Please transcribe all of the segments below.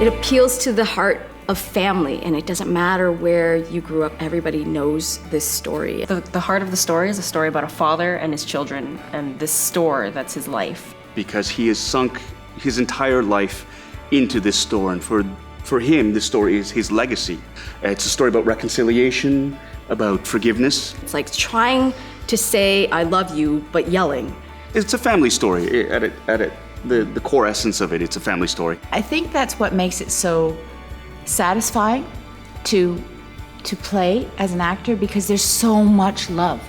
It appeals to the heart of family, and it doesn't matter where you grew up, everybody knows this story. The heart of the story is a story about a father and his children, and this store that's his life. Because he has sunk his entire life into this store, and for him, this story is his legacy. It's a story about reconciliation, about forgiveness. It's like trying to say, I love you, but yelling. It's a family story at it. The core essence of it, it's a family story. I think that's what makes it so satisfying to play as an actor, because there's so much love.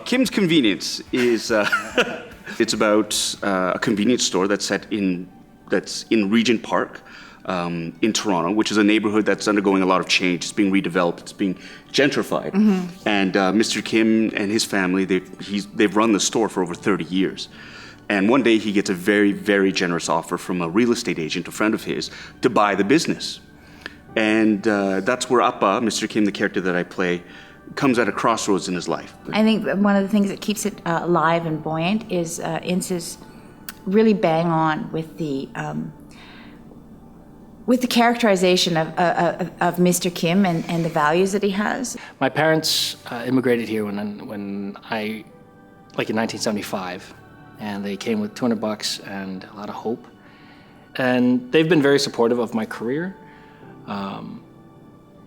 Kim's Convenience is it's about a convenience store that's in Regent Park in Toronto, which is a neighborhood that's undergoing a lot of change. It's being redeveloped. It's being gentrified. Mm-hmm. And Mr. Kim and his family, they've run the store for over 30 years. And one day he gets a very, very generous offer from a real estate agent, a friend of his, to buy the business. And that's where Appa, Mr. Kim, the character that I play, comes at a crossroads in his life. I think one of the things that keeps it alive and buoyant is Ince's really bang on with the characterization of Mr. Kim and the values that he has. My parents immigrated here when I, like in 1975, and they came with $200 and a lot of hope. And they've been very supportive of my career.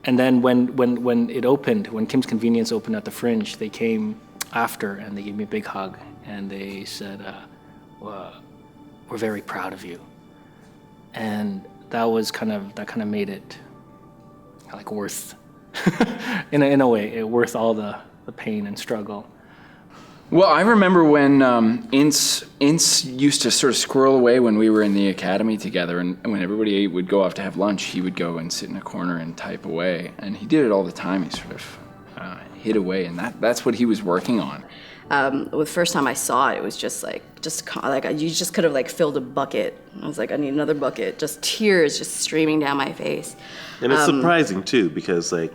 And then when it opened, when Kim's Convenience opened at the Fringe, they came after and they gave me a big hug and they said, we're very proud of you. And that kind of made it like worth, in a way, worth all the pain and struggle. Well, I remember when Ince used to sort of squirrel away when we were in the academy together, and when everybody would go off to have lunch, he would go and sit in a corner and type away. And he did it all the time. He sort of hid away, and that's what he was working on. The first time I saw it, it was just like you just could have like filled a bucket. I was like, I need another bucket. Just tears just streaming down my face. And it's surprising too, because like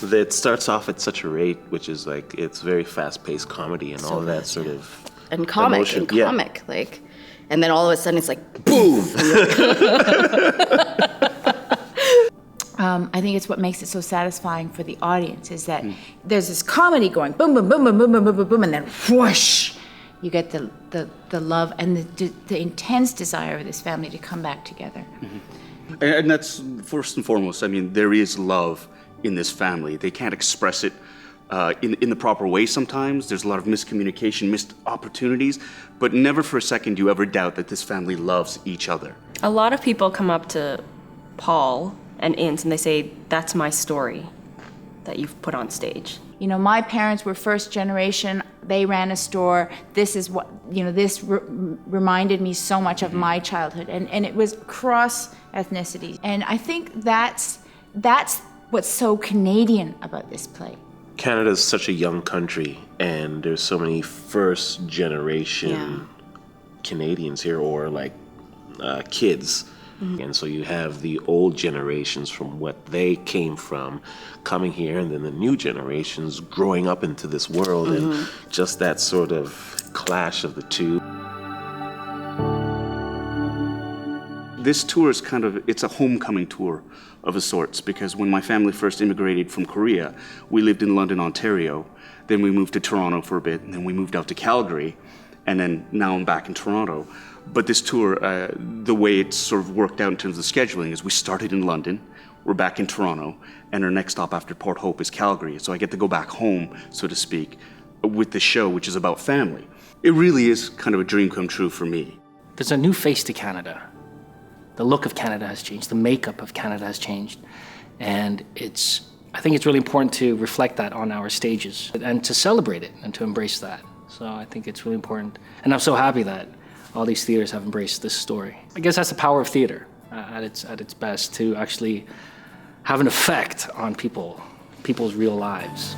it starts off at such a rate, which is like it's very fast-paced comedy and all that sort of and comic emotion. Like, and then all of a sudden it's like boom. I think it's what makes it so satisfying for the audience is that there's this comedy going boom, boom, boom, boom, boom, boom, boom, boom, boom, and then whoosh, you get the love and the intense desire of this family to come back together. Mm-hmm. And that's first and foremost. I mean, there is love in this family. They can't express it in the proper way sometimes. There's a lot of miscommunication, missed opportunities, but never for a second do you ever doubt that this family loves each other. A lot of people come up to Paul and Ince and they say, that's my story that you've put on stage. You know, my parents were first generation. They ran a store. This is what, this reminded me so much of my childhood. And it was cross ethnicity. And I think that's what's so Canadian about this play. Canada's such a young country, and there's so many first generation Canadians here, or like kids. Mm-hmm. And so you have the old generations from what they came from coming here, and then the new generations growing up into this world, and just that sort of clash of the two. This tour is it's a homecoming tour of a sorts, because when my family first immigrated from Korea, we lived in London, Ontario. Then we moved to Toronto for a bit, and then we moved out to Calgary, and then now I'm back in Toronto. But this tour, the way it's sort of worked out in terms of scheduling is we started in London, we're back in Toronto, and our next stop after Port Hope is Calgary. So I get to go back home, so to speak, with the show, which is about family. It really is kind of a dream come true for me. There's a new face to Canada. The look of Canada has changed. The makeup of Canada has changed. And I think it's really important to reflect that on our stages and to celebrate it and to embrace that. So I think it's really important. And I'm so happy that all these theaters have embraced this story. I guess that's the power of theater at its best, to actually have an effect on people's real lives.